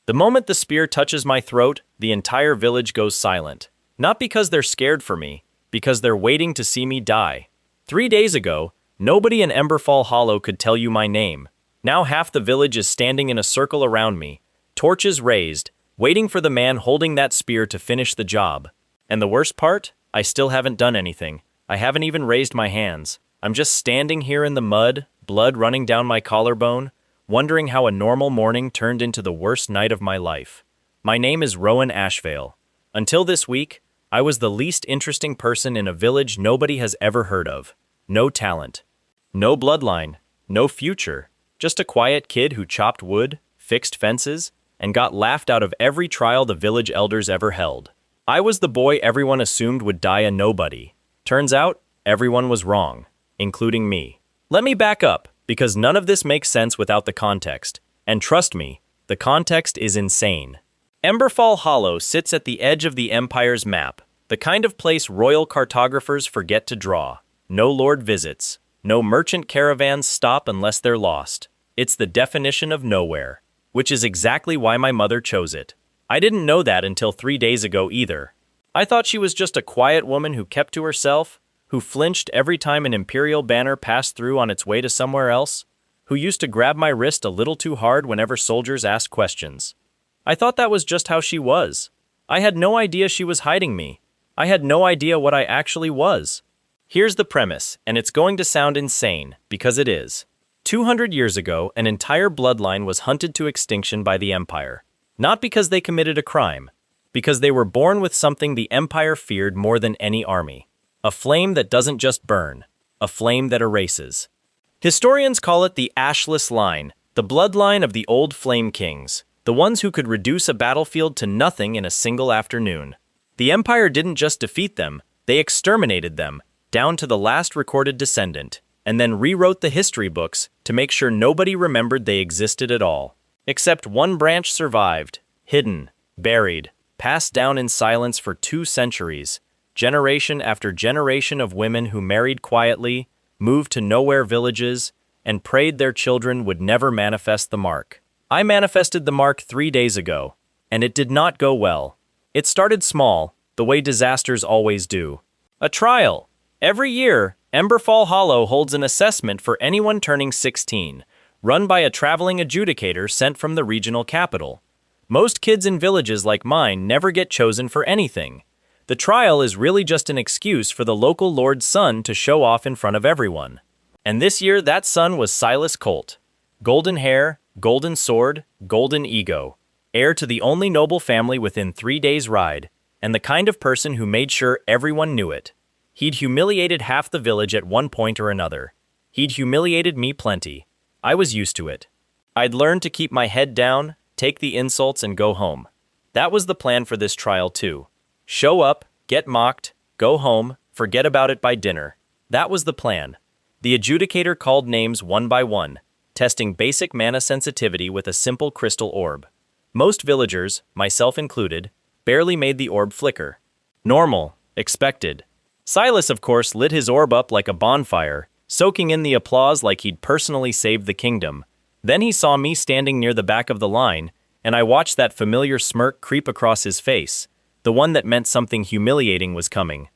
The moment the spear touches my throat, the entire village goes silent. Not because they're scared for me, because they're waiting to see me die. 3 days ago, nobody in Emberfall Hollow could tell you my name. Now half the village is standing in a circle around me, torches raised, waiting for the man holding that spear to finish the job. And the worst part? I still haven't done anything. I haven't even raised my hands. I'm just standing here in the mud, blood running down my collarbone, wondering how a normal morning turned into the worst night of my life. My name is Rowan Ashvale. Until this week, I was the least interesting person in a village nobody has ever heard of. No talent. No bloodline. No future. Just a quiet kid who chopped wood, fixed fences, and got laughed out of every trial the village elders ever held. I was the boy everyone assumed would die a nobody. Turns out, everyone was wrong, including me. Let me back up, because none of this makes sense without the context. And trust me, the context is insane. Emberfall Hollow sits at the edge of the Empire's map, the kind of place royal cartographers forget to draw. No lord visits. No merchant caravans stop unless they're lost. It's the definition of nowhere, which is exactly why my mother chose it. I didn't know that until 3 days ago either. I thought she was just a quiet woman who kept to herself, who flinched every time an imperial banner passed through on its way to somewhere else, who used to grab my wrist a little too hard whenever soldiers asked questions. I thought that was just how she was. I had no idea she was hiding me. I had no idea what I actually was. Here's the premise, and it's going to sound insane, because it is. 200 years ago, an entire bloodline was hunted to extinction by the Empire. Not because they committed a crime, because they were born with something the Empire feared more than any army. A flame that doesn't just burn, a flame that erases. Historians call it the Ashless Line, the bloodline of the old Flame Kings, the ones who could reduce a battlefield to nothing in a single afternoon. The Empire didn't just defeat them, they exterminated them, down to the last recorded descendant, and then rewrote the history books to make sure nobody remembered they existed at all. Except one branch survived, hidden, buried, passed down in silence for 2 centuries, generation after generation of women who married quietly, moved to nowhere villages, and prayed their children would never manifest the mark. I manifested the mark 3 days ago, and it did not go well. It started small, the way disasters always do. A trial. Every year, Emberfall Hollow holds an assessment for anyone turning 16, run by a traveling adjudicator sent from the regional capital. Most kids in villages like mine never get chosen for anything. The trial is really just an excuse for the local lord's son to show off in front of everyone. And this year, that son was Silas Colt. Golden hair, golden sword, golden ego. Heir to the only noble family within 3 days' ride, and the kind of person who made sure everyone knew it. He'd humiliated half the village at one point or another. He'd humiliated me plenty. I was used to it. I'd learned to keep my head down, take the insults, and go home. That was the plan for this trial too. Show up, get mocked, go home, forget about it by dinner. That was the plan. The adjudicator called names one by one, testing basic mana sensitivity with a simple crystal orb. Most villagers, myself included, barely made the orb flicker. Normal, expected. Silas, of course, lit his orb up like a bonfire, soaking in the applause like he'd personally saved the kingdom. Then he saw me standing near the back of the line, and I watched that familiar smirk creep across his face, the one that meant something humiliating was coming.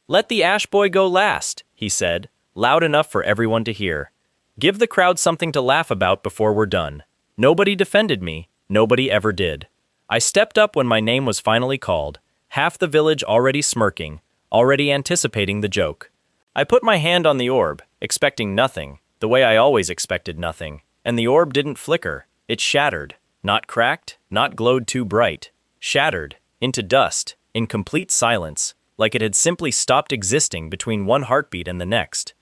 "Let the ash boy go last," he said, loud enough for everyone to hear. "Give the crowd something to laugh about before we're done." Nobody defended me, nobody ever did. I stepped up when my name was finally called, half the village already smirking, already anticipating the joke. I put my hand on the orb, expecting nothing, the way I always expected nothing, and the orb didn't flicker. It shattered. Not cracked, not glowed too bright. Shattered, into dust, in complete silence, like it had simply stopped existing between one heartbeat and the next.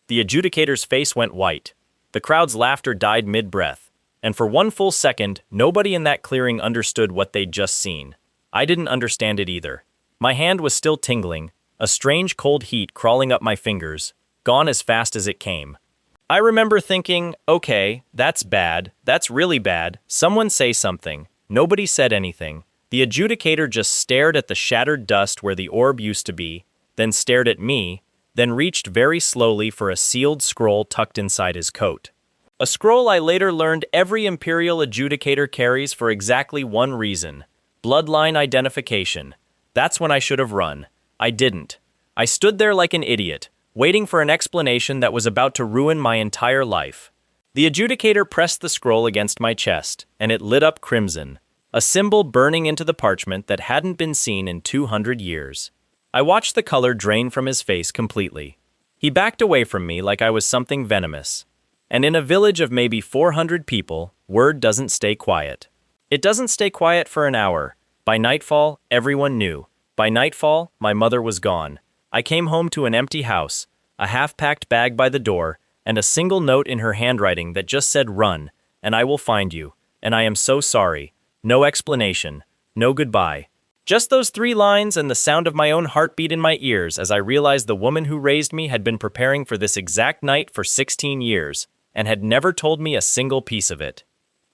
The adjudicator's face went white. The crowd's laughter died mid-breath, and for one full second, nobody in that clearing understood what they'd just seen. I didn't understand it either. My hand was still tingling, a strange cold heat crawling up my fingers, gone as fast as it came. I remember thinking, okay, that's bad, that's really bad, someone say something. Nobody said anything. The adjudicator just stared at the shattered dust where the orb used to be, then stared at me, then reached very slowly for a sealed scroll tucked inside his coat. A scroll I later learned every imperial adjudicator carries for exactly one reason: bloodline identification. That's when I should have run. I didn't. I stood there like an idiot, waiting for an explanation that was about to ruin my entire life. The adjudicator pressed the scroll against my chest, and it lit up crimson, a symbol burning into the parchment that hadn't been seen in 200 years. I watched the color drain from his face completely. He backed away from me like I was something venomous. And in a village of maybe 400 people, word doesn't stay quiet. It doesn't stay quiet for an hour. By nightfall, everyone knew. By nightfall, my mother was gone. I came home to an empty house, a half-packed bag by the door, and a single note in her handwriting that just said run, and I will find you, and I am so sorry. No explanation, no goodbye. Just those 3 lines and the sound of my own heartbeat in my ears as I realized the woman who raised me had been preparing for this exact night for 16 years, and had never told me a single piece of it.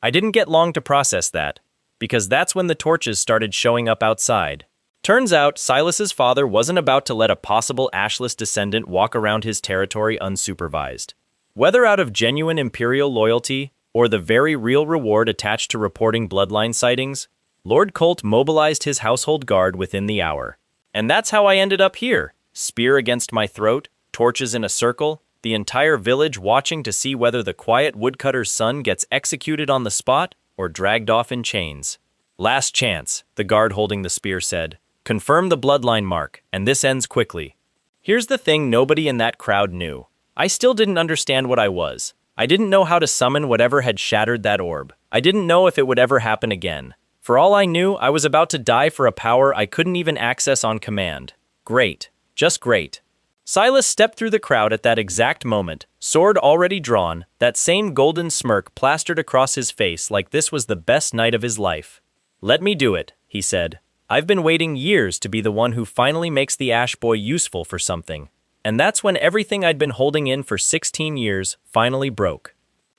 I didn't get long to process that, because that's when the torches started showing up outside. Turns out, Silas's father wasn't about to let a possible Ashless descendant walk around his territory unsupervised. Whether out of genuine imperial loyalty, or the very real reward attached to reporting bloodline sightings, Lord Colt mobilized his household guard within the hour. And that's how I ended up here, spear against my throat, torches in a circle, the entire village watching to see whether the quiet woodcutter's son gets executed on the spot or dragged off in chains. Last chance, the guard holding the spear said. Confirm the bloodline mark, and this ends quickly. Here's the thing nobody in that crowd knew. I still didn't understand what I was. I didn't know how to summon whatever had shattered that orb. I didn't know if it would ever happen again. For all I knew, I was about to die for a power I couldn't even access on command. Great. Just great. Silas stepped through the crowd at that exact moment, sword already drawn, that same golden smirk plastered across his face like this was the best night of his life. Let me do it, he said. I've been waiting years to be the one who finally makes the Ash Boy useful for something. And that's when everything I'd been holding in for 16 years finally broke.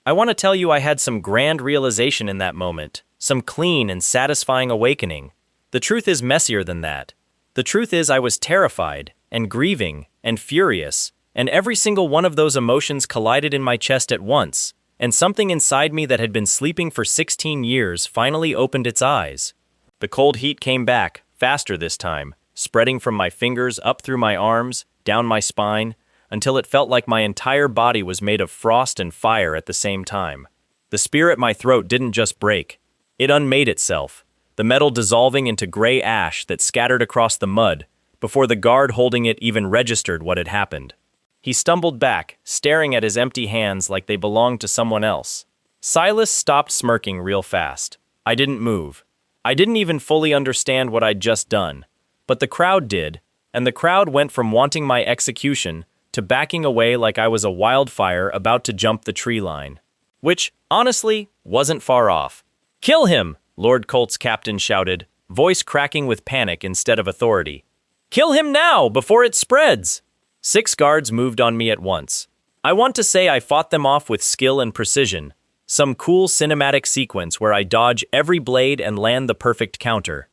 I want to tell you I had some grand realization in that moment, some clean and satisfying awakening. The truth is messier than that. The truth is I was terrified, and grieving, and furious, and every single one of those emotions collided in my chest at once, and something inside me that had been sleeping for 16 years finally opened its eyes. The cold heat came back, faster this time, spreading from my fingers up through my arms, down my spine, until it felt like my entire body was made of frost and fire at the same time. The spear at my throat didn't just break. It unmade itself, the metal dissolving into gray ash that scattered across the mud, before the guard holding it even registered what had happened. He stumbled back, staring at his empty hands like they belonged to someone else. Silas stopped smirking real fast. I didn't move. I didn't even fully understand what I'd just done, but the crowd did, and the crowd went from wanting my execution to backing away like I was a wildfire about to jump the tree line. Which, honestly, wasn't far off. "Kill him!" Lord Colt's captain shouted, voice cracking with panic instead of authority. "Kill him now, before it spreads!" 6 guards moved on me at once. I want to say I fought them off with skill and precision, some cool cinematic sequence where I dodge every blade and land the perfect counter.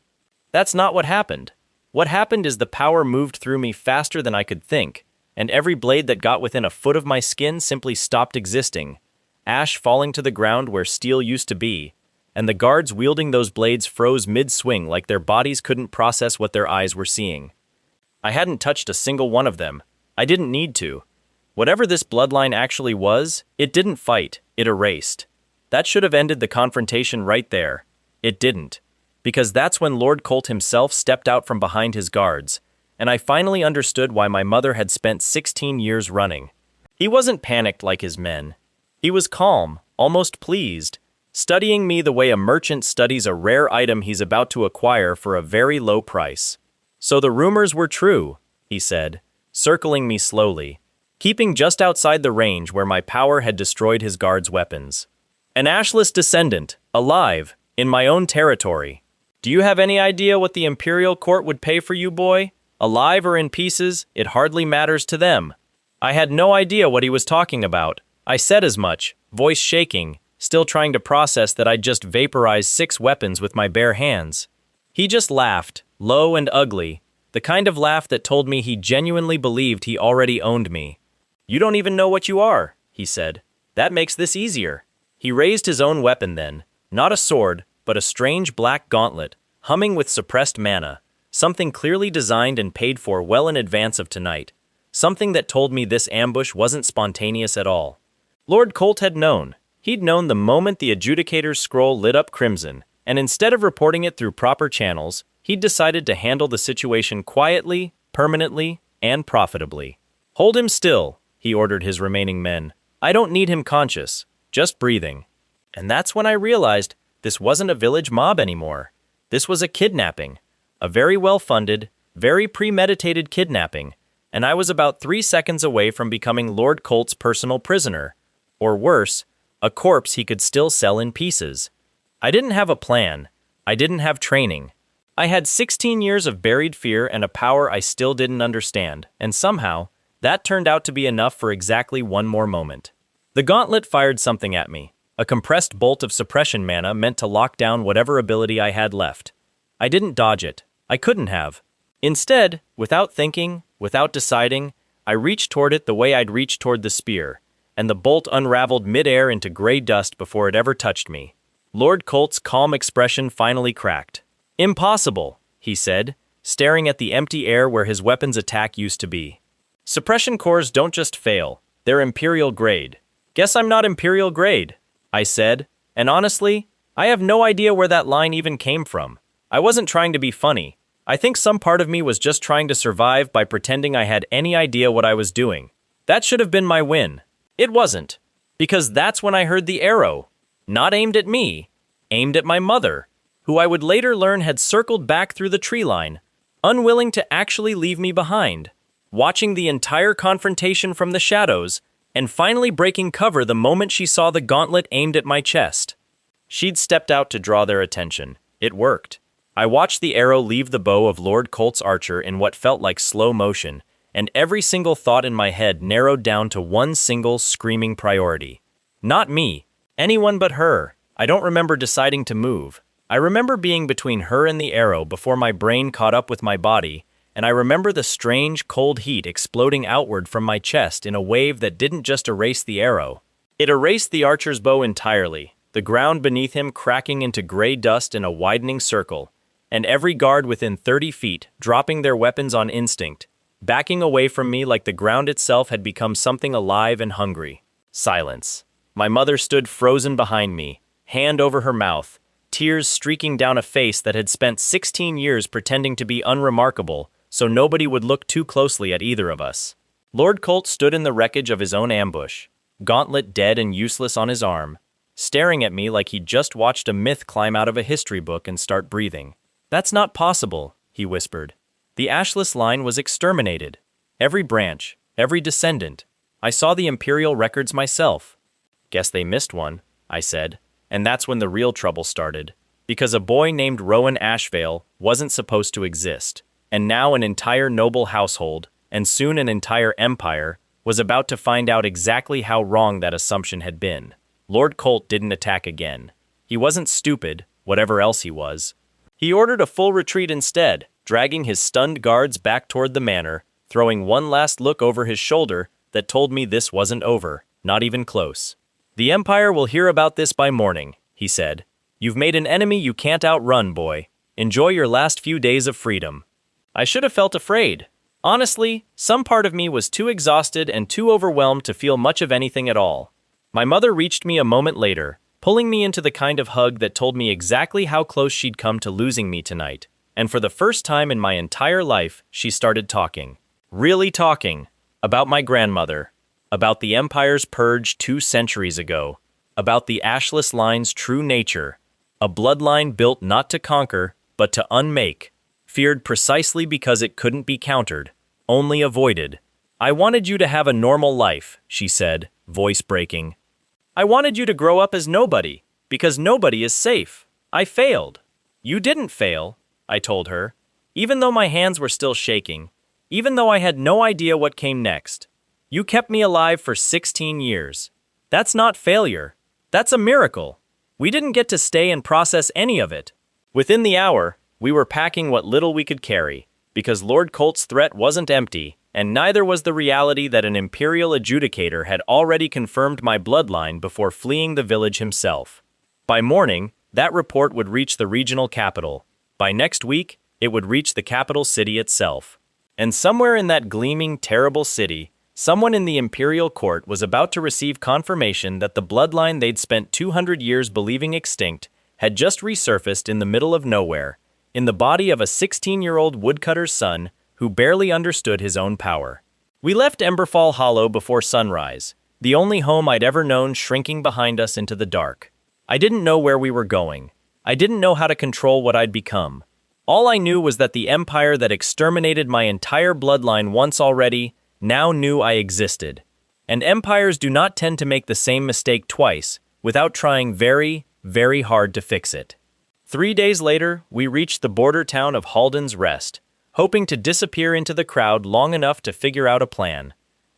That's not what happened. What happened is the power moved through me faster than I could think, and every blade that got within a foot of my skin simply stopped existing, ash falling to the ground where steel used to be, and the guards wielding those blades froze mid-swing like their bodies couldn't process what their eyes were seeing. I hadn't touched a single one of them. I didn't need to. Whatever this bloodline actually was, it didn't fight, it erased. That should have ended the confrontation right there. It didn't. Because that's when Lord Colt himself stepped out from behind his guards, and I finally understood why my mother had spent 16 years running. He wasn't panicked like his men. He was calm, almost pleased, studying me the way a merchant studies a rare item he's about to acquire for a very low price. So the rumors were true, he said, circling me slowly, keeping just outside the range where my power had destroyed his guards' weapons. An Ashless descendant, alive, in my own territory. Do you have any idea what the imperial court would pay for you, boy? Alive or in pieces, it hardly matters to them. I had no idea what he was talking about. I said as much, voice shaking, still trying to process that I'd just vaporized 6 weapons with my bare hands. He just laughed, low and ugly, the kind of laugh that told me he genuinely believed he already owned me. "You don't even know what you are," he said. That makes this easier. He raised his own weapon then, not a sword, but a strange black gauntlet, humming with suppressed mana, something clearly designed and paid for well in advance of tonight, something that told me this ambush wasn't spontaneous at all. Lord Colt had known. He'd known the moment the adjudicator's scroll lit up crimson, and instead of reporting it through proper channels, he'd decided to handle the situation quietly, permanently, and profitably. "Hold him still," he ordered his remaining men. "I don't need him conscious, just breathing." And that's when I realized this wasn't a village mob anymore. This was a kidnapping. A very well-funded, very premeditated kidnapping, and I was about 3 seconds away from becoming Lord Colt's personal prisoner. Or worse, a corpse he could still sell in pieces. I didn't have a plan. I didn't have training. I had 16 years of buried fear and a power I still didn't understand, and somehow, that turned out to be enough for exactly one more moment. The gauntlet fired something at me, a compressed bolt of suppression mana meant to lock down whatever ability I had left. I didn't dodge it. I couldn't have. Instead, without thinking, without deciding, I reached toward it the way I'd reached toward the spear, and the bolt unraveled mid-air into gray dust before it ever touched me. Lord Colt's calm expression finally cracked. "Impossible," he said, staring at the empty air where his weapon's attack used to be. "Suppression cores don't just fail, they're imperial grade." "Guess I'm not imperial grade," I said, and honestly, I have no idea where that line even came from. I wasn't trying to be funny. I think some part of me was just trying to survive by pretending I had any idea what I was doing. That should have been my win. It wasn't. Because that's when I heard the arrow. Not aimed at me, aimed at my mother, who I would later learn had circled back through the tree line, unwilling to actually leave me behind, watching the entire confrontation from the shadows, and finally breaking cover the moment she saw the gauntlet aimed at my chest. She'd stepped out to draw their attention. It worked. I watched the arrow leave the bow of Lord Colt's archer in what felt like slow motion, and every single thought in my head narrowed down to one single screaming priority. Not me. Anyone but her. I don't remember deciding to move. I remember being between her and the arrow before my brain caught up with my body, and I remember the strange, cold heat exploding outward from my chest in a wave that didn't just erase the arrow. It erased the archer's bow entirely, the ground beneath him cracking into gray dust in a widening circle, and every guard within 30 feet dropping their weapons on instinct, backing away from me like the ground itself had become something alive and hungry. Silence. My mother stood frozen behind me, hand over her mouth, tears streaking down a face that had spent 16 years pretending to be unremarkable so nobody would look too closely at either of us. Lord Colt stood in the wreckage of his own ambush, gauntlet dead and useless on his arm, staring at me like he'd just watched a myth climb out of a history book and start breathing. "That's not possible," he whispered. "The Ashless line was exterminated. Every branch, every descendant. I saw the imperial records myself." "Guess they missed one," I said, and that's when the real trouble started, because a boy named Rowan Ashvale wasn't supposed to exist, and now an entire noble household, and soon an entire empire, was about to find out exactly how wrong that assumption had been. Lord Colt didn't attack again. He wasn't stupid, whatever else he was. He ordered a full retreat instead, dragging his stunned guards back toward the manor, throwing one last look over his shoulder that told me this wasn't over, not even close. "The Empire will hear about this by morning," he said. "You've made an enemy you can't outrun, boy. Enjoy your last few days of freedom." I should have felt afraid. Honestly, some part of me was too exhausted and too overwhelmed to feel much of anything at all. My mother reached me a moment later, pulling me into the kind of hug that told me exactly how close she'd come to losing me tonight, and for the first time in my entire life, she started talking. Really talking. About my grandmother. About the Empire's purge 2 centuries ago. About the Ashless line's true nature. A bloodline built not to conquer, but to unmake. Feared precisely because it couldn't be countered. Only avoided. "I wanted you to have a normal life," she said, voice breaking. "I wanted you to grow up as nobody, because nobody is safe. I failed." "You didn't fail," I told her, even though my hands were still shaking, even though I had no idea what came next. "You kept me alive for 16 years. That's not failure. That's a miracle. We didn't get to stay and process any of it." Within the hour, we were packing what little we could carry, because Lord Colt's threat wasn't empty, and neither was the reality that an imperial adjudicator had already confirmed my bloodline before fleeing the village himself. By morning, that report would reach the regional capital. By next week, it would reach the capital city itself. And somewhere in that gleaming, terrible city, someone in the imperial court was about to receive confirmation that the bloodline they'd spent 200 years believing extinct had just resurfaced in the middle of nowhere, in the body of a 16-year-old woodcutter's son who barely understood his own power. We left Emberfall Hollow before sunrise, the only home I'd ever known shrinking behind us into the dark. I didn't know where we were going. I didn't know how to control what I'd become. All I knew was that the empire that exterminated my entire bloodline once already now knew I existed. And empires do not tend to make the same mistake twice without trying very, very hard to fix it. 3 days later, we reached the border town of Halden's Rest, hoping to disappear into the crowd long enough to figure out a plan.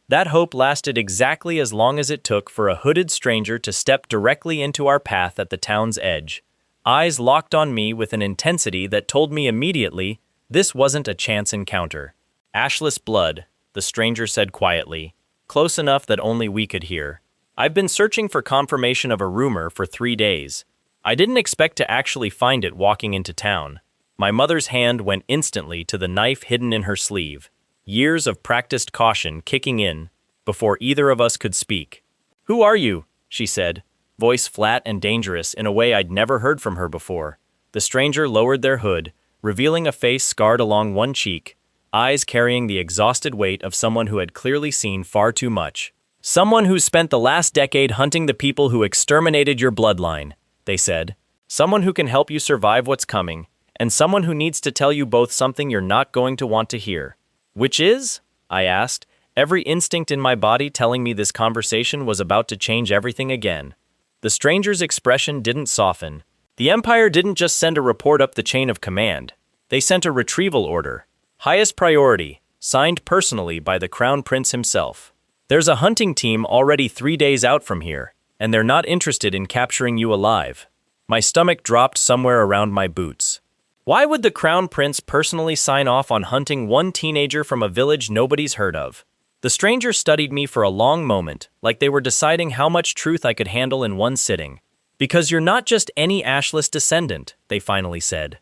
That hope lasted exactly as long as it took for a hooded stranger to step directly into our path at the town's edge, eyes locked on me with an intensity that told me immediately this wasn't a chance encounter. "Ashless blood," the stranger said quietly, close enough that only we could hear. "I've been searching for confirmation of a rumor for 3 days. I didn't expect to actually find it walking into town." My mother's hand went instantly to the knife hidden in her sleeve, years of practiced caution kicking in before either of us could speak. "Who are you?" she said, voice flat and dangerous in a way I'd never heard from her before. The stranger lowered their hood, revealing a face scarred along one cheek, eyes carrying the exhausted weight of someone who had clearly seen far too much. "Someone who spent the last decade hunting the people who exterminated your bloodline," they said. "Someone who can help you survive what's coming, and someone who needs to tell you both something you're not going to want to hear." "Which is?" I asked, every instinct in my body telling me this conversation was about to change everything again. The stranger's expression didn't soften. The Empire didn't just send a report up the chain of command. They sent a retrieval order. Highest priority, signed personally by the Crown Prince himself. "There's a hunting team already 3 days out from here, and they're not interested in capturing you alive." My stomach dropped somewhere around my boots. Why would the Crown Prince personally sign off on hunting one teenager from a village nobody's heard of? The stranger studied me for a long moment, like they were deciding how much truth I could handle in one sitting. "Because you're not just any Ashless descendant," they finally said.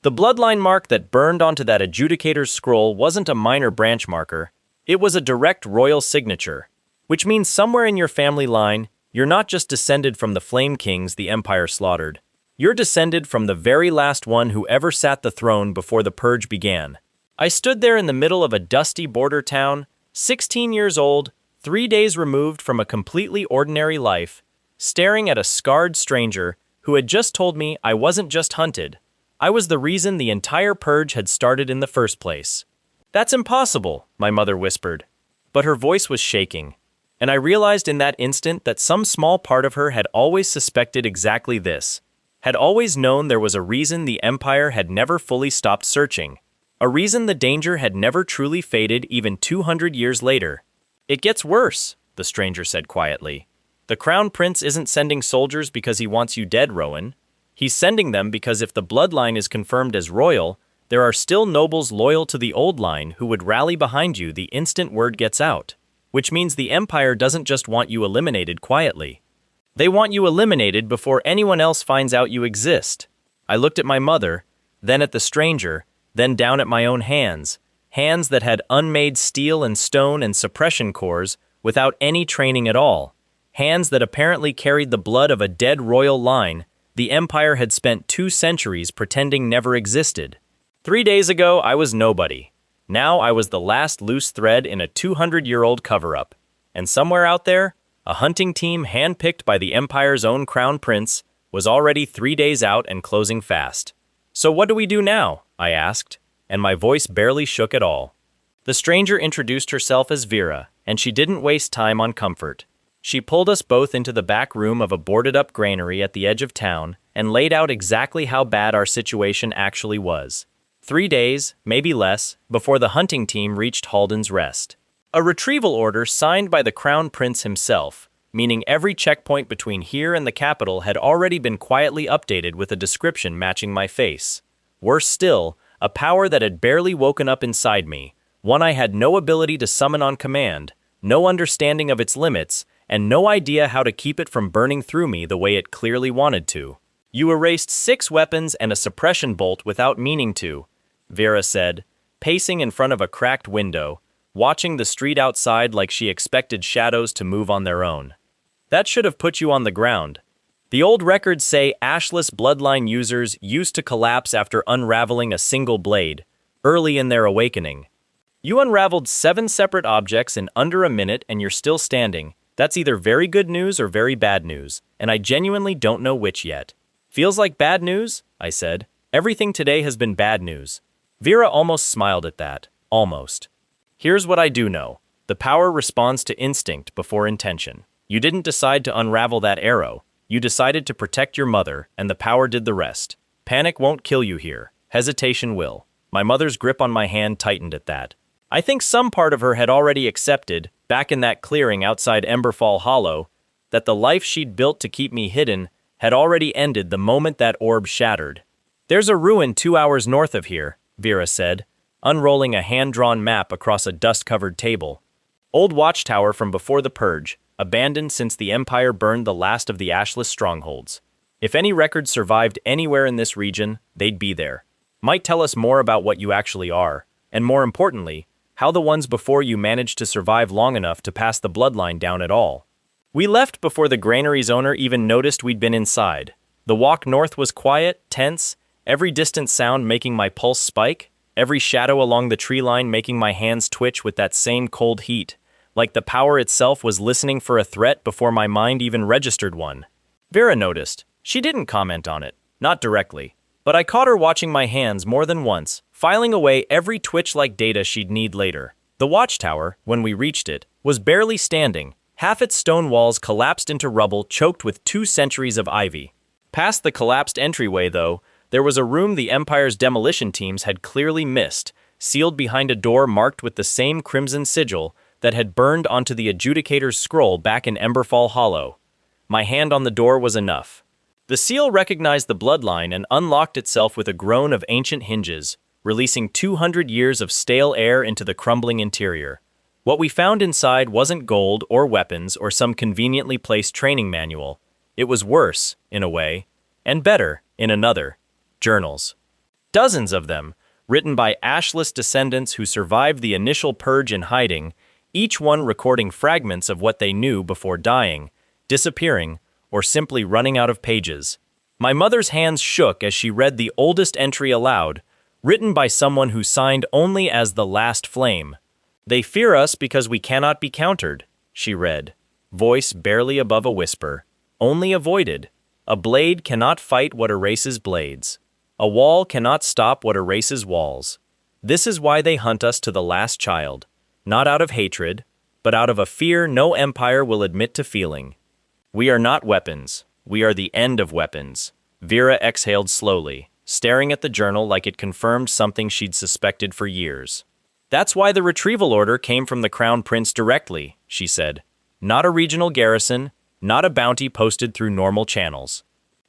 The bloodline mark that burned onto that adjudicator's scroll wasn't a minor branch marker. It was a direct royal signature, which means somewhere in your family line, you're not just descended from the Flame Kings the Empire slaughtered. You're descended from the very last one who ever sat the throne before the purge began. I stood there in the middle of a dusty border town, 16 years old, 3 days removed from a completely ordinary life, staring at a scarred stranger who had just told me I wasn't just hunted. I was the reason the entire purge had started in the first place. "That's impossible," my mother whispered. But her voice was shaking, and I realized in that instant that some small part of her had always suspected exactly this. Had always known there was a reason the Empire had never fully stopped searching. A reason the danger had never truly faded even 200 years later. "It gets worse," the stranger said quietly. "The Crown Prince isn't sending soldiers because he wants you dead, Rowan. He's sending them because if the bloodline is confirmed as royal, there are still nobles loyal to the old line who would rally behind you the instant word gets out. Which means the Empire doesn't just want you eliminated quietly. They want you eliminated before anyone else finds out you exist." I looked at my mother, then at the stranger, then down at my own hands, hands that had unmade steel and stone and suppression cores without any training at all, hands that apparently carried the blood of a dead royal line the Empire had spent 2 centuries pretending never existed. 3 days ago, I was nobody. Now I was the last loose thread in a 200-year-old cover-up. And somewhere out there, a hunting team handpicked by the Empire's own Crown Prince was already 3 days out and closing fast. "So what do we do now?" I asked, and my voice barely shook at all. The stranger introduced herself as Vera, and she didn't waste time on comfort. She pulled us both into the back room of a boarded-up granary at the edge of town and laid out exactly how bad our situation actually was. 3 days, maybe less, before the hunting team reached Halden's Rest. A retrieval order signed by the Crown Prince himself, meaning every checkpoint between here and the capital had already been quietly updated with a description matching my face. Worse still, a power that had barely woken up inside me, One I had no ability to summon on command, no understanding of its limits, and no idea how to keep it from burning through me the way it clearly wanted to. You erased 6 weapons and a suppression bolt without meaning to, Vera said, pacing in front of a cracked window, watching the street outside like she expected shadows to move on their own. That should have put you on the ground. The old records say Ashless Bloodline users used to collapse after unraveling a single blade, early in their awakening. You unraveled 7 separate objects in under a minute and you're still standing. That's either very good news or very bad news, and I genuinely don't know which yet. Feels like bad news? I said. Everything today has been bad news. Vera almost smiled at that. Almost. Here's what I do know. The power responds to instinct before intention. You didn't decide to unravel that arrow. You decided to protect your mother, and the power did the rest. Panic won't kill you here. Hesitation will. My mother's grip on my hand tightened at that. I think some part of her had already accepted, back in that clearing outside Emberfall Hollow, that the life she'd built to keep me hidden had already ended the moment that orb shattered. There's a ruin 2 hours north of here, Vera said, unrolling a hand-drawn map across a dust-covered table. Old watchtower from before the Purge, abandoned since the Empire burned the last of the Ashless strongholds. If any records survived anywhere in this region, they'd be there. Might tell us more about what you actually are, and more importantly, how the ones before you managed to survive long enough to pass the bloodline down at all. We left before the granary's owner even noticed we'd been inside. The walk north was quiet, tense, every distant sound making my pulse spike, every shadow along the tree line making my hands twitch with that same cold heat, like the power itself was listening for a threat before my mind even registered one. Vera noticed. She didn't comment on it, not directly, but I caught her watching my hands more than once, filing away every twitch-like data she'd need later. The watchtower, when we reached it, was barely standing. Half its stone walls collapsed into rubble choked with 2 centuries of ivy. Past the collapsed entryway, though, there was a room the Empire's demolition teams had clearly missed, sealed behind a door marked with the same crimson sigil that had burned onto the Adjudicator's scroll back in Emberfall Hollow. My hand on the door was enough. The seal recognized the bloodline and unlocked itself with a groan of ancient hinges, releasing 200 years of stale air into the crumbling interior. What we found inside wasn't gold or weapons or some conveniently placed training manual. It was worse, in a way, and better, in another. Journals. Dozens of them, written by Ashless descendants who survived the initial purge in hiding, each one recording fragments of what they knew before dying, disappearing, or simply running out of pages. My mother's hands shook as she read the oldest entry aloud, written by someone who signed only as the last flame. They fear us because we cannot be countered, she read, voice barely above a whisper. Only avoided. A blade cannot fight what erases blades. A wall cannot stop what erases walls. This is why they hunt us to the last child, not out of hatred, but out of a fear no empire will admit to feeling. We are not weapons. We are the end of weapons. Vera exhaled slowly, staring at the journal like it confirmed something she'd suspected for years. That's why the retrieval order came from the Crown Prince directly, she said. Not a regional garrison, not a bounty posted through normal channels.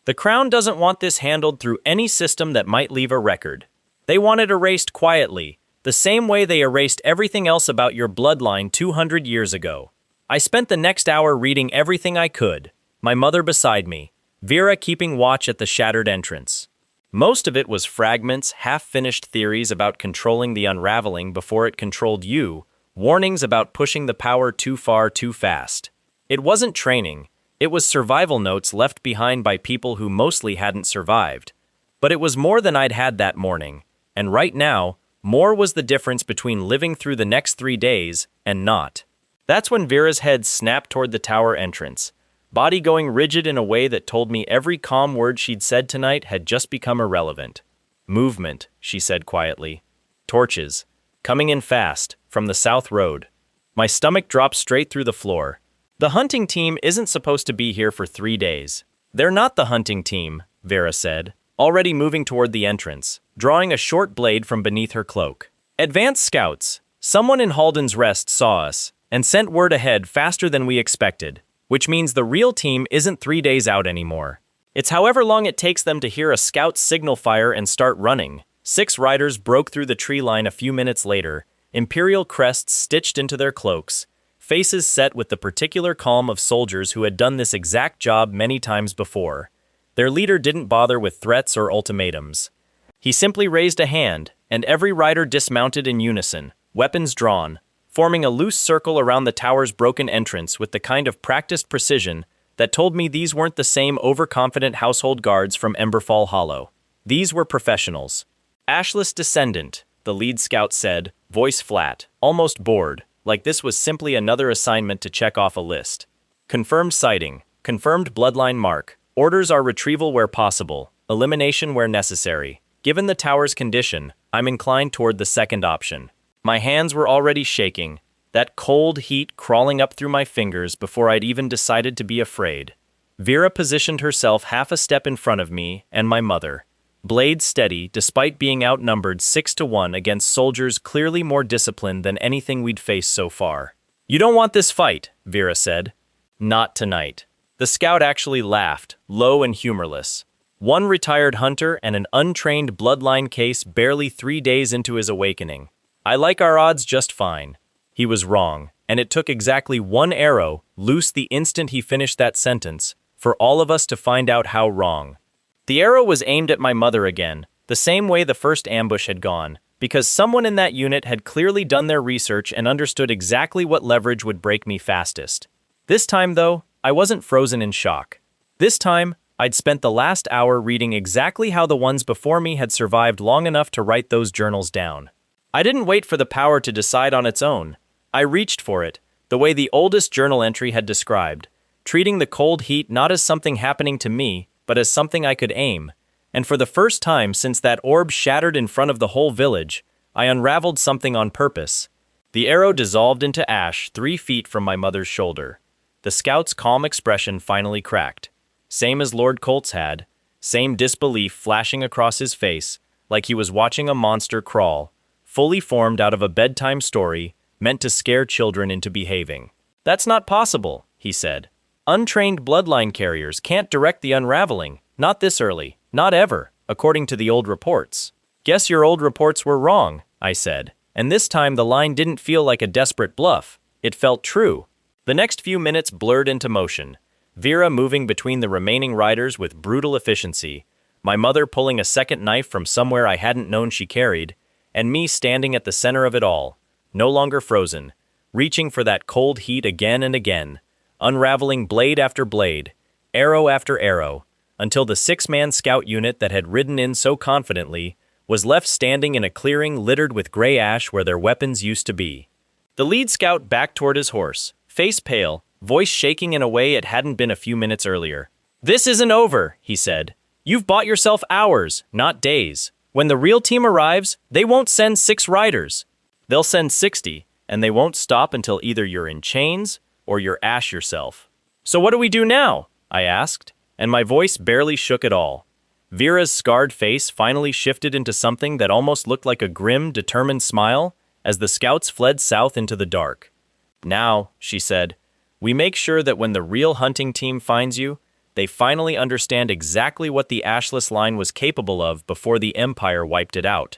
The Crown doesn't want this handled through any system that might leave a record. They want it erased quietly, the same way they erased everything else about your bloodline 200 years ago. I spent the next hour reading everything I could, my mother beside me, Vera keeping watch at the shattered entrance. Most of it was fragments, half-finished theories about controlling the unraveling before it controlled you, warnings about pushing the power too far too fast. It wasn't training, it was survival notes left behind by people who mostly hadn't survived. But it was more than I'd had that morning, and right now, more was the difference between living through the next 3 days and not. That's when Vera's head snapped toward the tower entrance, body going rigid in a way that told me every calm word she'd said tonight had just become irrelevant. Movement, she said quietly. Torches. Coming in fast, from the south road. My stomach dropped straight through the floor. The hunting team isn't supposed to be here for 3 days. They're not the hunting team, Vera said, already moving toward the entrance, drawing a short blade from beneath her cloak. Advanced scouts. Someone in Halden's Rest saw us, and sent word ahead faster than we expected. Which means the real team isn't 3 days out anymore. It's however long it takes them to hear a scout's signal fire and start running. 6 riders broke through the tree line a few minutes later, imperial crests stitched into their cloaks, faces set with the particular calm of soldiers who had done this exact job many times before. Their leader didn't bother with threats or ultimatums. He simply raised a hand, and every rider dismounted in unison, weapons drawn, forming a loose circle around the tower's broken entrance with the kind of practiced precision that told me these weren't the same overconfident household guards from Emberfall Hollow. These were professionals. Ashless Descendant, the lead scout said, voice flat, almost bored, like this was simply another assignment to check off a list. Confirmed sighting, confirmed bloodline mark, orders are retrieval where possible, elimination where necessary. Given the tower's condition, I'm inclined toward the second option. My hands were already shaking, that cold heat crawling up through my fingers before I'd even decided to be afraid. Vera positioned herself half a step in front of me and my mother, blade steady despite being outnumbered 6-1 against soldiers clearly more disciplined than anything we'd faced so far. "You don't want this fight," Vera said. "Not tonight." The scout actually laughed, low and humorless. One retired hunter and an untrained bloodline case barely 3 days into his awakening. "I like our odds just fine." He was wrong, and it took exactly one arrow, loose the instant he finished that sentence, for all of us to find out how wrong. The arrow was aimed at my mother again, the same way the first ambush had gone, because someone in that unit had clearly done their research and understood exactly what leverage would break me fastest. This time, though, I wasn't frozen in shock. This time, I'd spent the last hour reading exactly how the ones before me had survived long enough to write those journals down. I didn't wait for the power to decide on its own. I reached for it, the way the oldest journal entry had described, treating the cold heat not as something happening to me, but as something I could aim. And for the first time since that orb shattered in front of the whole village, I unraveled something on purpose. The arrow dissolved into ash 3 feet from my mother's shoulder. The scout's calm expression finally cracked. Same as Lord Colt's had, same disbelief flashing across his face, like he was watching a monster crawl, fully formed out of a bedtime story meant to scare children into behaving. "That's not possible," he said. "Untrained bloodline carriers can't direct the unraveling, not this early, not ever, according to the old reports." "Guess your old reports were wrong," I said, and this time the line didn't feel like a desperate bluff. It felt true. The next few minutes blurred into motion, Vera moving between the remaining riders with brutal efficiency, my mother pulling a second knife from somewhere I hadn't known she carried, and me standing at the center of it all, no longer frozen, reaching for that cold heat again and again, unraveling blade after blade, arrow after arrow, until the 6-man scout unit that had ridden in so confidently was left standing in a clearing littered with gray ash where their weapons used to be. The lead scout backed toward his horse, face pale, voice shaking in a way it hadn't been a few minutes earlier. "This isn't over," he said. "You've bought yourself hours, not days. When the real team arrives, they won't send 6 riders. They'll send 60, and they won't stop until either you're in chains or you're ash yourself." "So what do we do now?" I asked, and my voice barely shook at all. Vera's scarred face finally shifted into something that almost looked like a grim, determined smile as the scouts fled south into the dark. "Now," she said, "we make sure that when the real hunting team finds you, they finally understand exactly what the Ashless line was capable of before the Empire wiped it out.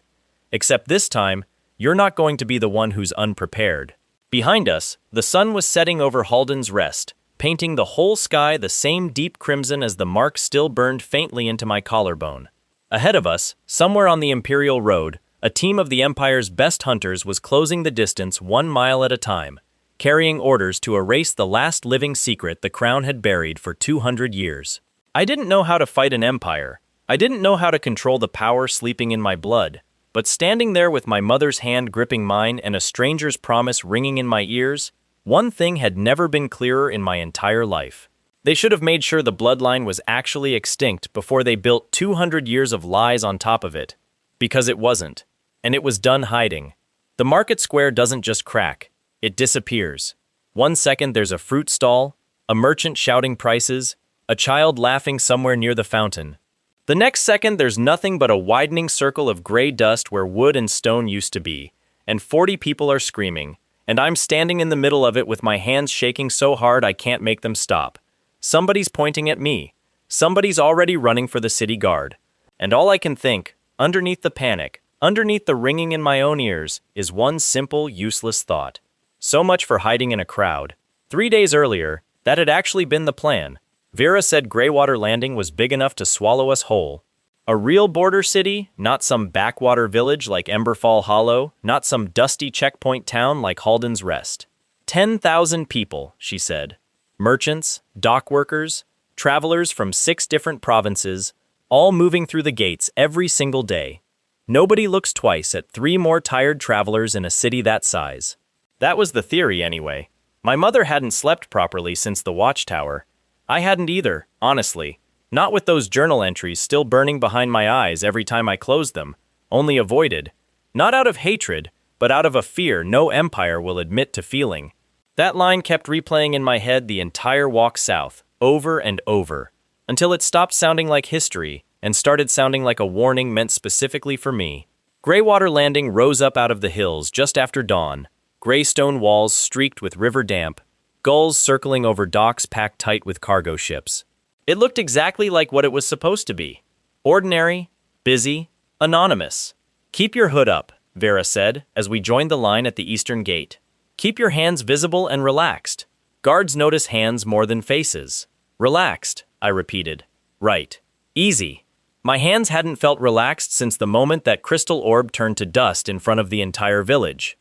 Except this time, you're not going to be the one who's unprepared." Behind us, the sun was setting over Halden's Rest, painting the whole sky the same deep crimson as the mark still burned faintly into my collarbone. Ahead of us, somewhere on the Imperial Road, a team of the Empire's best hunters was closing the distance 1 mile at a time, carrying orders to erase the last living secret the Crown had buried for 200 years. I didn't know how to fight an empire. I didn't know how to control the power sleeping in my blood. But standing there with my mother's hand gripping mine and a stranger's promise ringing in my ears, one thing had never been clearer in my entire life. They should have made sure the bloodline was actually extinct before they built 200 years of lies on top of it. Because it wasn't. And it was done hiding. The market square doesn't just crack. It disappears. 1 second there's a fruit stall, a merchant shouting prices, a child laughing somewhere near the fountain. The next second there's nothing but a widening circle of gray dust where wood and stone used to be, and 40 people are screaming, and I'm standing in the middle of it with my hands shaking so hard I can't make them stop. Somebody's pointing at me. Somebody's already running for the city guard. And all I can think, underneath the panic, Underneath the ringing in my own ears is one simple, useless thought. So much for hiding in a crowd. 3 days earlier, that had actually been the plan. Vera said Greywater Landing was big enough to swallow us whole. A real border city, not some backwater village like Emberfall Hollow, not some dusty checkpoint town like Halden's Rest. 10,000 people, she said. Merchants, dock workers, travelers from 6 different provinces, all moving through the gates every single day. Nobody looks twice at 3 more tired travelers in a city that size. That was the theory anyway. My mother hadn't slept properly since the watchtower. I hadn't either, honestly. Not with those journal entries still burning behind my eyes every time I closed them, only avoided. Not out of hatred, but out of a fear no empire will admit to feeling. That line kept replaying in my head the entire walk south, over and over, until it stopped sounding like history and started sounding like a warning meant specifically for me. Greywater Landing rose up out of the hills just after dawn, gray stone walls streaked with river damp, gulls circling over docks packed tight with cargo ships. It looked exactly like what it was supposed to be. Ordinary, busy, anonymous. "Keep your hood up," Vera said as we joined the line at the eastern gate. "Keep your hands visible and relaxed. Guards notice hands more than faces." "Relaxed," I repeated. "Right. Easy." My hands hadn't felt relaxed since the moment that crystal orb turned to dust in front of the entire village.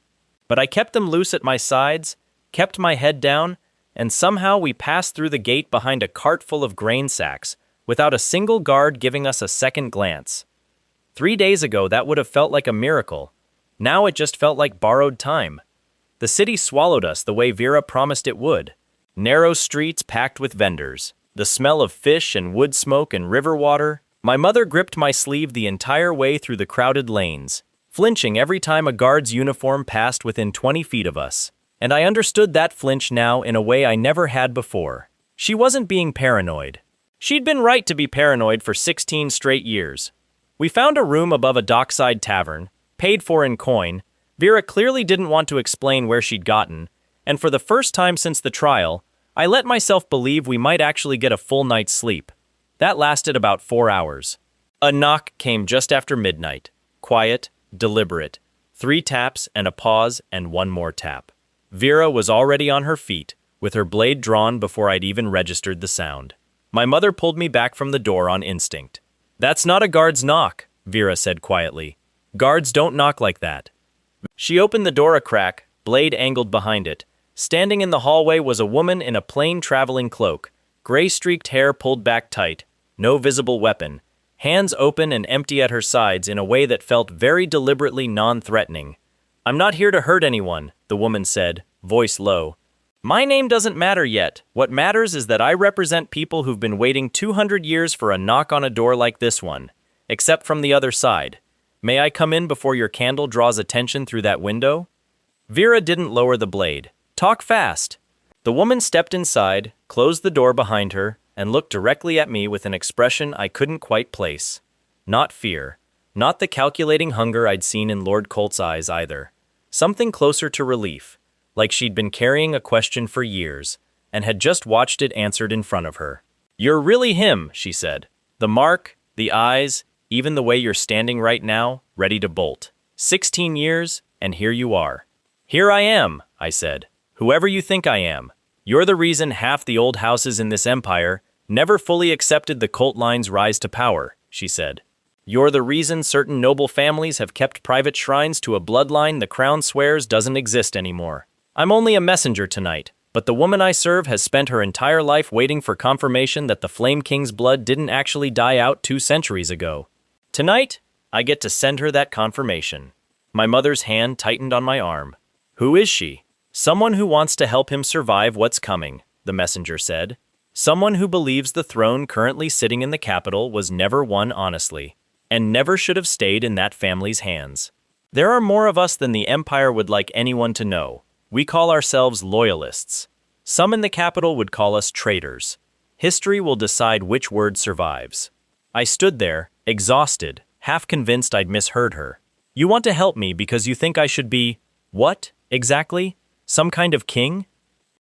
But I kept them loose at my sides, kept my head down, and somehow we passed through the gate behind a cart full of grain sacks, without a single guard giving us a second glance. 3 days ago that would have felt like a miracle. Now it just felt like borrowed time. The city swallowed us the way Vera promised it would. Narrow streets packed with vendors, the smell of fish and wood smoke and river water. My mother gripped my sleeve the entire way through the crowded lanes, flinching every time a guard's uniform passed within 20 feet of us. And I understood that flinch now in a way I never had before. She wasn't being paranoid. She'd been right to be paranoid for 16 straight years. We found a room above a dockside tavern, paid for in coin. Vera clearly didn't want to explain where she'd gotten, and for the first time since the trial, I let myself believe we might actually get a full night's sleep. That lasted about 4 hours. A knock came just after midnight. Quiet, deliberate. 3 taps and a pause and 1 more tap. Vera was already on her feet, with her blade drawn before I'd even registered the sound. My mother pulled me back from the door on instinct. "That's not a guard's knock," Vera said quietly. "Guards don't knock like that." She opened the door a crack, blade angled behind it. Standing in the hallway was a woman in a plain traveling cloak, gray-streaked hair pulled back tight, no visible weapon, hands open and empty at her sides in a way that felt very deliberately non-threatening. "I'm not here to hurt anyone," the woman said, voice low. "My name doesn't matter yet. What matters is that I represent people who've been waiting 200 years for a knock on a door like this one, except from the other side. May I come in before your candle draws attention through that window?" Vera didn't lower the blade. "Talk fast." The woman stepped inside, closed the door behind her, and looked directly at me with an expression I couldn't quite place. Not fear. Not the calculating hunger I'd seen in Lord Colt's eyes either. Something closer to relief, like she'd been carrying a question for years, and had just watched it answered in front of her. "You're really him," she said. "The mark, the eyes, even the way you're standing right now, ready to bolt. 16 years, and here you are." "Here I am," I said. "Whoever you think I am. You're the reason half the old houses in this empire never fully accepted the Colt line's rise to power," she said. "You're the reason certain noble families have kept private shrines to a bloodline the crown swears doesn't exist anymore. I'm only a messenger tonight, but the woman I serve has spent her entire life waiting for confirmation that the Flame King's blood didn't actually die out 2 centuries ago. Tonight, I get to send her that confirmation." My mother's hand tightened on my arm. "Who is she?" "Someone who wants to help him survive what's coming," the messenger said. "Someone who believes the throne currently sitting in the capital was never won honestly, and never should have stayed in that family's hands. There are more of us than the Empire would like anyone to know. We call ourselves loyalists. Some in the capital would call us traitors. History will decide which word survives." I stood there, exhausted, half convinced I'd misheard her. "You want to help me because you think I should be, what, exactly? Some kind of king?"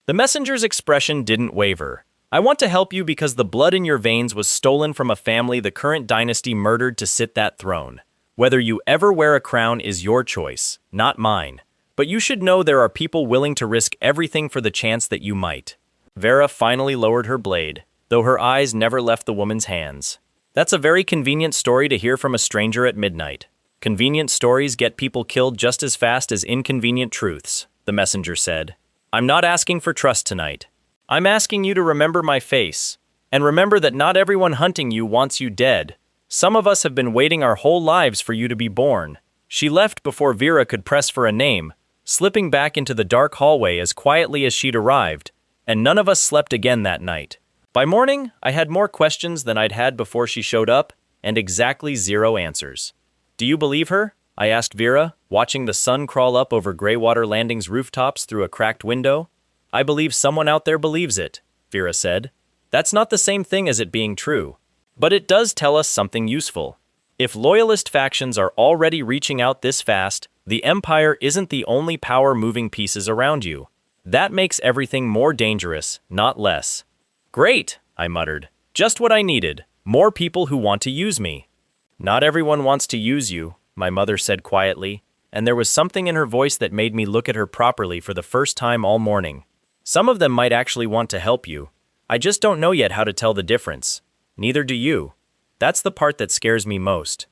The messenger's expression didn't waver. "I want to help you because the blood in your veins was stolen from a family the current dynasty murdered to sit that throne. Whether you ever wear a crown is your choice, not mine. But you should know there are people willing to risk everything for the chance that you might. Vera finally lowered her blade, though her eyes never left the woman's hands. That's a very convenient story to hear from a stranger at midnight. Convenient stories get people killed just as fast as inconvenient truths, the messenger said. I'm not asking for trust tonight. I'm asking you to remember my face. And remember that not everyone hunting you wants you dead. Some of us have been waiting our whole lives for you to be born. She left before Vera could press for a name, slipping back into the dark hallway as quietly as she'd arrived, and none of us slept again that night. By morning, I had more questions than I'd had before she showed up, and exactly 0 answers. Do you believe her? I asked Vera, watching the sun crawl up over Greywater Landing's rooftops through a cracked window. I believe someone out there believes it, Vera said. That's not the same thing as it being true. But it does tell us something useful. If loyalist factions are already reaching out this fast, the Empire isn't the only power moving pieces around you. That makes everything more dangerous, not less. Great, I muttered. Just what I needed. More people who want to use me. Not everyone wants to use you, my mother said quietly, and there was something in her voice that made me look at her properly for the first time all morning. Some of them might actually want to help you. I just don't know yet how to tell the difference. Neither do you. That's the part that scares me most.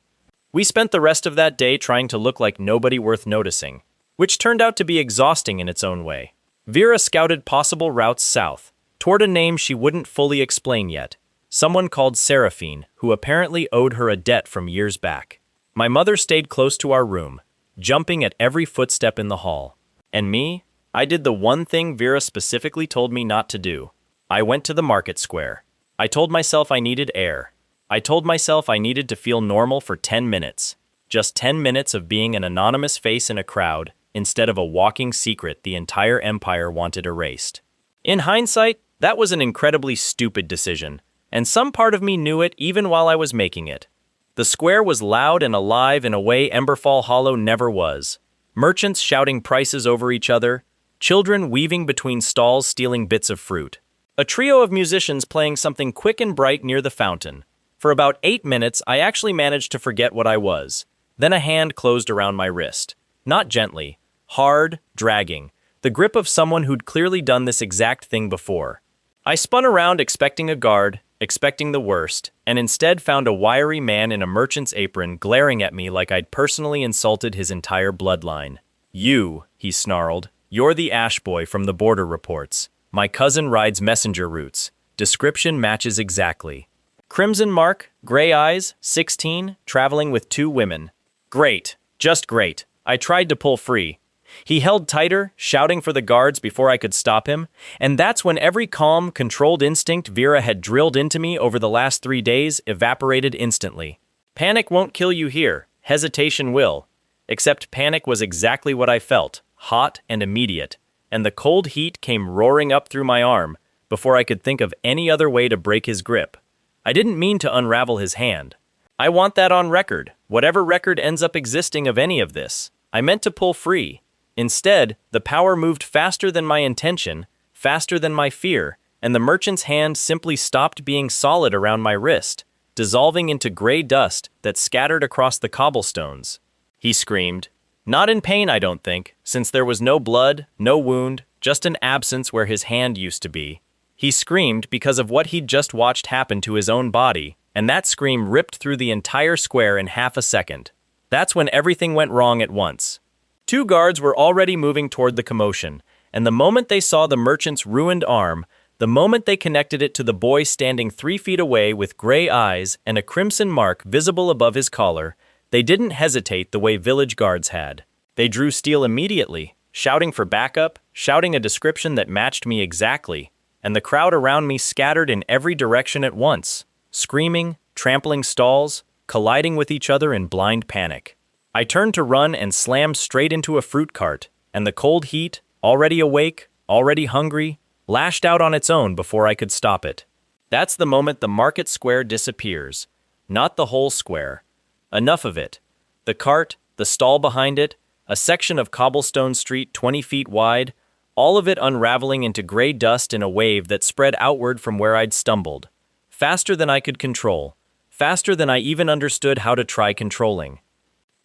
We spent the rest of that day trying to look like nobody worth noticing, which turned out to be exhausting in its own way. Vera scouted possible routes south, toward a name she wouldn't fully explain yet. Someone called Seraphine, who apparently owed her a debt from years back. My mother stayed close to our room, jumping at every footstep in the hall. And me? I did the one thing Vera specifically told me not to do. I went to the market square. I told myself I needed air. I told myself I needed to feel normal for 10 minutes. Just 10 minutes of being an anonymous face in a crowd, instead of a walking secret the entire empire wanted erased. In hindsight, that was an incredibly stupid decision. And some part of me knew it even while I was making it. The square was loud and alive in a way Emberfall Hollow never was. Merchants shouting prices over each other, children weaving between stalls stealing bits of fruit. A trio of musicians playing something quick and bright near the fountain. For about 8 minutes, I actually managed to forget what I was. Then a hand closed around my wrist. Not gently, hard, dragging, the grip of someone who'd clearly done this exact thing before. I spun around expecting a guard, expecting the worst, and instead found a wiry man in a merchant's apron glaring at me like I'd personally insulted his entire bloodline. You, he snarled, you're the Ash Boy from the border reports. My cousin rides messenger routes. Description matches exactly. Crimson mark, gray eyes, 16, traveling with 2 women. Great, just great. I tried to pull free. He held tighter, shouting for the guards before I could stop him, and that's when every calm, controlled instinct Vera had drilled into me over the last 3 days evaporated instantly. Panic won't kill you here, hesitation will. Except panic was exactly what I felt, hot and immediate, and the cold heat came roaring up through my arm before I could think of any other way to break his grip. I didn't mean to unravel his hand. I want that on record, whatever record ends up existing of any of this. I meant to pull free. Instead, the power moved faster than my intention, faster than my fear, and the merchant's hand simply stopped being solid around my wrist, dissolving into gray dust that scattered across the cobblestones. He screamed. Not in pain, I don't think, since there was no blood, no wound, just an absence where his hand used to be. He screamed because of what he'd just watched happen to his own body, and that scream ripped through the entire square in half a second. That's when everything went wrong at once. 2 guards were already moving toward the commotion, and the moment they saw the merchant's ruined arm, the moment they connected it to the boy standing 3 feet away with gray eyes and a crimson mark visible above his collar, they didn't hesitate the way village guards had. They drew steel immediately, shouting for backup, shouting a description that matched me exactly, and the crowd around me scattered in every direction at once, screaming, trampling stalls, colliding with each other in blind panic. I turned to run and slammed straight into a fruit cart, and the cold heat, already awake, already hungry, lashed out on its own before I could stop it. That's the moment the market square disappears. Not the whole square. Enough of it. The cart, the stall behind it, a section of cobblestone street 20 feet wide, all of it unraveling into gray dust in a wave that spread outward from where I'd stumbled. Faster than I could control. Faster than I even understood how to try controlling.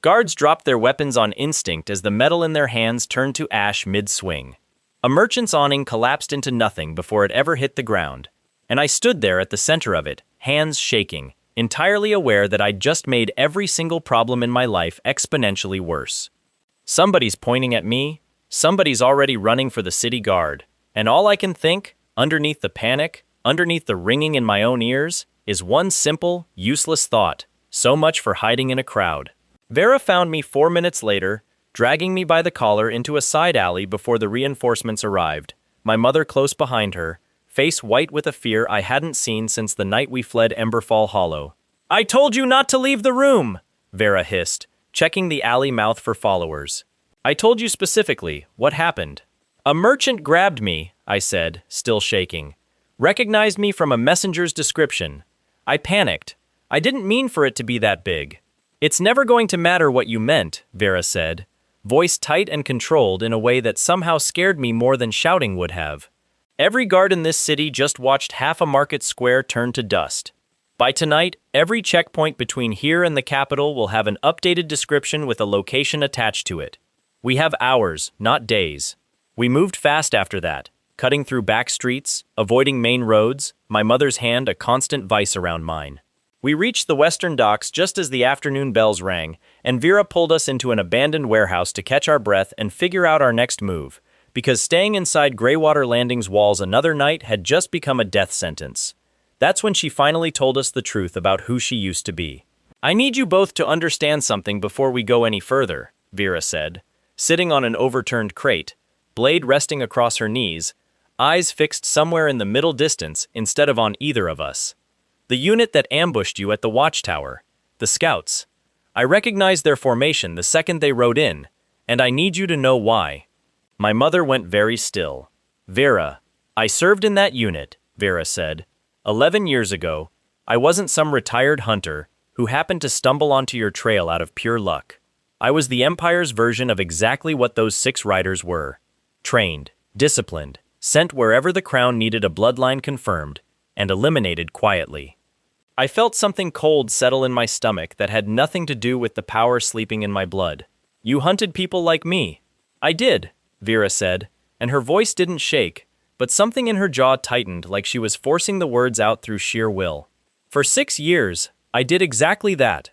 Guards dropped their weapons on instinct as the metal in their hands turned to ash mid-swing. A merchant's awning collapsed into nothing before it ever hit the ground, and I stood there at the center of it, hands shaking, entirely aware that I'd just made every single problem in my life exponentially worse. Somebody's pointing at me, somebody's already running for the city guard, and all I can think, underneath the panic, underneath the ringing in my own ears, is one simple, useless thought: so much for hiding in a crowd. Vera found me 4 minutes later, dragging me by the collar into a side alley before the reinforcements arrived, my mother close behind her, face white with a fear I hadn't seen since the night we fled Emberfall Hollow. "I told you not to leave the room!" Vera hissed, checking the alley mouth for followers. "I told you specifically. What happened?" "A merchant grabbed me," I said, still shaking. "Recognized me from a messenger's description. I panicked. I didn't mean for it to be that big." "It's never going to matter what you meant," Vera said, voice tight and controlled in a way that somehow scared me more than shouting would have. "Every guard in this city just watched half a market square turn to dust. By tonight, every checkpoint between here and the capital will have an updated description with a location attached to it. We have hours, not days. We moved fast after that, cutting through back streets, avoiding main roads, my mother's hand a constant vice around mine. We reached the western docks just as the afternoon bells rang, and Vera pulled us into an abandoned warehouse to catch our breath and figure out our next move, because staying inside Greywater Landing's walls another night had just become a death sentence. That's when she finally told us the truth about who she used to be. "I need you both to understand something before we go any further," Vera said, sitting on an overturned crate, blade resting across her knees, eyes fixed somewhere in the middle distance instead of on either of us. "The unit that ambushed you at the watchtower, the scouts. I recognized their formation the second they rode in, and I need you to know why." My mother went very still. "Vera, I served in that unit," Vera said. 11 years ago, I wasn't some retired hunter who happened to stumble onto your trail out of pure luck. I was the Empire's version of exactly what those 6 riders were. Trained, disciplined, sent wherever the crown needed a bloodline confirmed, and eliminated quietly. I felt something cold settle in my stomach that had nothing to do with the power sleeping in my blood. "You hunted people like me." "I did," Vera said, and her voice didn't shake, but something in her jaw tightened like she was forcing the words out through sheer will. "For 6 years, I did exactly that.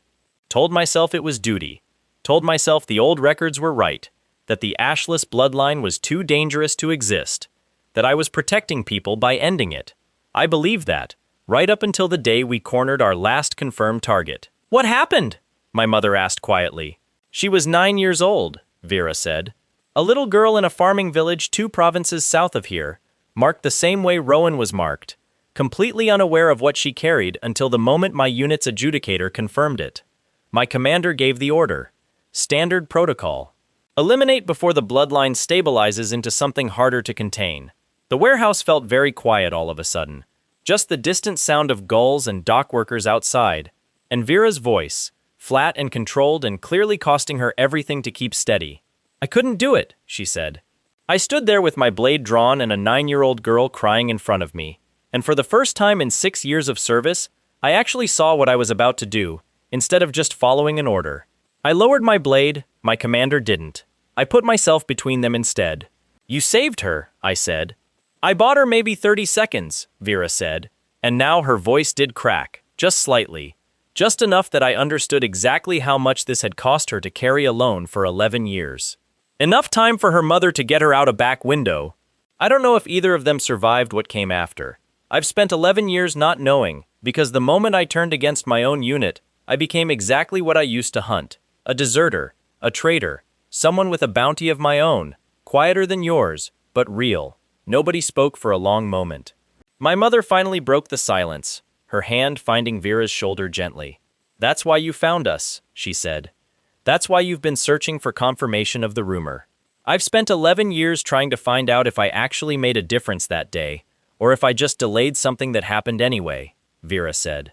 Told myself it was duty. Told myself the old records were right, that the Ashless Bloodline was too dangerous to exist, that I was protecting people by ending it. I believed that, right up until the day we cornered our last confirmed target." "What happened?" my mother asked quietly. "She was 9 years old," Vera said. "A little girl in a farming village 2 provinces south of here, marked the same way Rowan was marked, completely unaware of what she carried until the moment my unit's adjudicator confirmed it. My commander gave the order. Standard protocol. Eliminate before the bloodline stabilizes into something harder to contain." The warehouse felt very quiet all of a sudden. Just the distant sound of gulls and dock workers outside, and Vera's voice, flat and controlled and clearly costing her everything to keep steady. "I couldn't do it," she said. I stood there with my blade drawn and a 9-year-old girl crying in front of me, and for the first time in 6 years of service, I actually saw what I was about to do, instead of just following an order. I lowered my blade, my commander didn't. I put myself between them instead. "You saved her," I said. "I bought her maybe 30 seconds, Vera said, and now her voice did crack, just slightly, just enough that I understood exactly how much this had cost her to carry alone for 11 years. Enough time for her mother to get her out a back window. I don't know if either of them survived what came after. I've spent 11 years not knowing, because the moment I turned against my own unit, I became exactly what I used to hunt. A deserter, a traitor, someone with a bounty of my own, quieter than yours, but real." Nobody spoke for a long moment. My mother finally broke the silence, her hand finding Vera's shoulder gently. "That's why you found us," she said. "That's why you've been searching for confirmation of the rumor. I've spent 11 years trying to find out if I actually made a difference that day, or if I just delayed something that happened anyway," Vera said.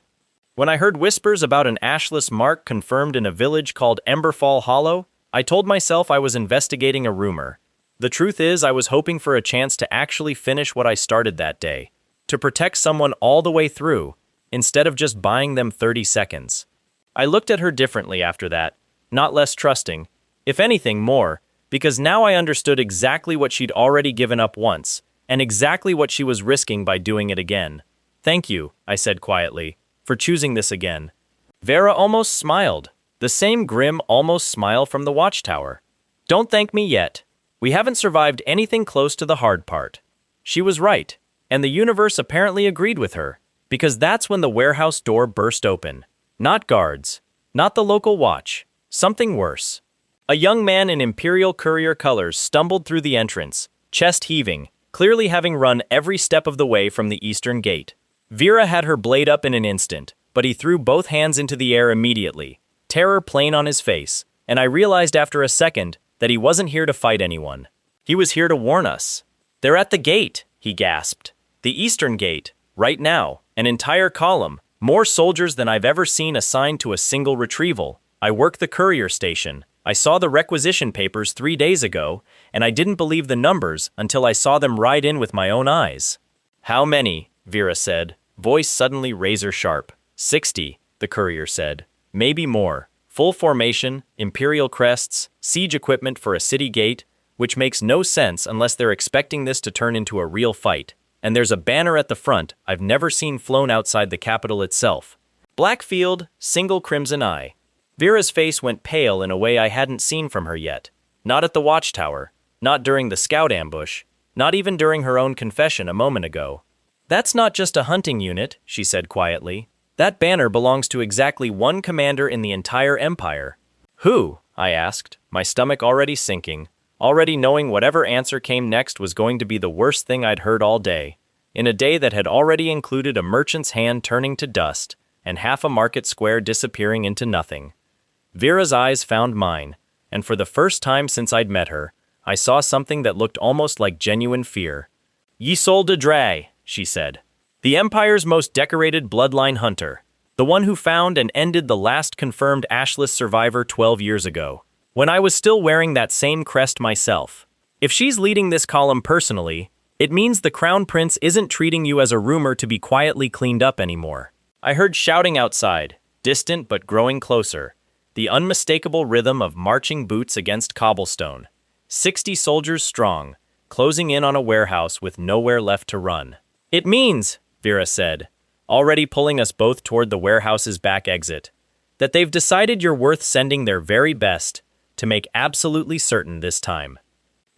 "When I heard whispers about an ashless mark confirmed in a village called Emberfall Hollow, I told myself I was investigating a rumor. The truth is, I was hoping for a chance to actually finish what I started that day, to protect someone all the way through, instead of just buying them 30 seconds. I looked at her differently after that, not less trusting. If anything, more, because now I understood exactly what she'd already given up once, and exactly what she was risking by doing it again. "Thank you," I said quietly, "for choosing this again." Vera almost smiled, the same grim almost smile from the watchtower. "Don't thank me yet. We haven't survived anything close to the hard part." She was right, and the universe apparently agreed with her, because that's when the warehouse door burst open. Not guards, not the local watch, something worse. A young man in imperial courier colors stumbled through the entrance, chest heaving, clearly having run every step of the way from the eastern gate. Vera had her blade up in an instant, but he threw both hands into the air immediately, terror plain on his face, and I realized after a second that he wasn't here to fight anyone. He was here to warn us. "They're at the gate," he gasped. "The eastern gate, right now, an entire column, more soldiers than I've ever seen assigned to a single retrieval. I work the courier station. I saw the requisition papers 3 days ago, and I didn't believe the numbers until I saw them ride in with my own eyes." "How many?" Vera said, voice suddenly razor-sharp. 60, the courier said. "Maybe more. Full formation, imperial crests, siege equipment for a city gate, which makes no sense unless they're expecting this to turn into a real fight. And there's a banner at the front I've never seen flown outside the capital itself. Black field, single crimson eye." Vera's face went pale in a way I hadn't seen from her yet. Not at the watchtower, not during the scout ambush, not even during her own confession a moment ago. "That's not just a hunting unit," she said quietly. "That banner belongs to exactly one commander in the entire empire." "Who?" I asked, my stomach already sinking, already knowing whatever answer came next was going to be the worst thing I'd heard all day, in a day that had already included a merchant's hand turning to dust and half a market square disappearing into nothing. Vera's eyes found mine, and for the first time since I'd met her, I saw something that looked almost like genuine fear. "Isolde Dray," she said. "The Empire's most decorated bloodline hunter. The one who found and ended the last confirmed Ashless survivor 12 years ago, when I was still wearing that same crest myself. If she's leading this column personally, it means the Crown Prince isn't treating you as a rumor to be quietly cleaned up anymore." I heard shouting outside, distant but growing closer. The unmistakable rhythm of marching boots against cobblestone. 60 soldiers strong, closing in on a warehouse with nowhere left to run. "It means," Vera said, already pulling us both toward the warehouse's back exit, "that they've decided you're worth sending their very best to make absolutely certain this time."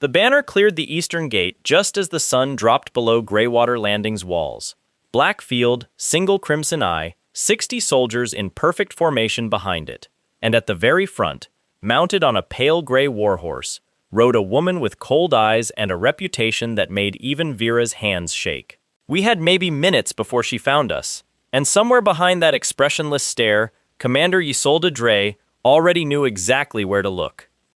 The banner cleared the eastern gate just as the sun dropped below Greywater Landing's walls. Black field, single crimson eye, 60 soldiers in perfect formation behind it. And at the very front, mounted on a pale gray warhorse, rode a woman with cold eyes and a reputation that made even Vera's hands shake. We had maybe minutes before she found us, and somewhere behind that expressionless stare, Commander Isolde Dray already knew exactly where to look.